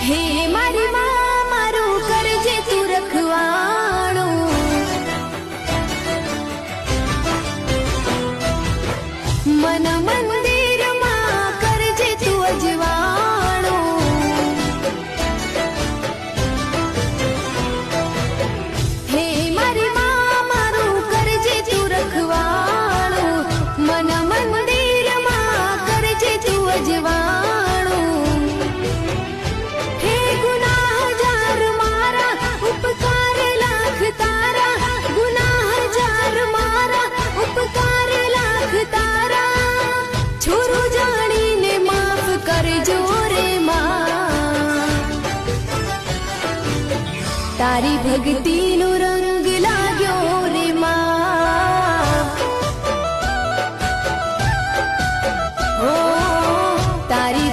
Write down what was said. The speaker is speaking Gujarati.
હે મારી માં મારું કરજે તું રખવાણું, મન મંદિરમાં કરજે તું અજવાણું, હે મારી માં મારું કરજે તું રખવાણું, મન મંદિરમાં કરજે તું અજવાણું, હે ગુનાહ જાર મારા ઉપકાર લાખ તારા, ગુનાહ જાર મારા ઉપકાર લાખ તારા, છોરું જાણીને માફ કરજો રે માં, તારી ભક્તિનો રંગ લાગ્યો રે માં, ઓ તારી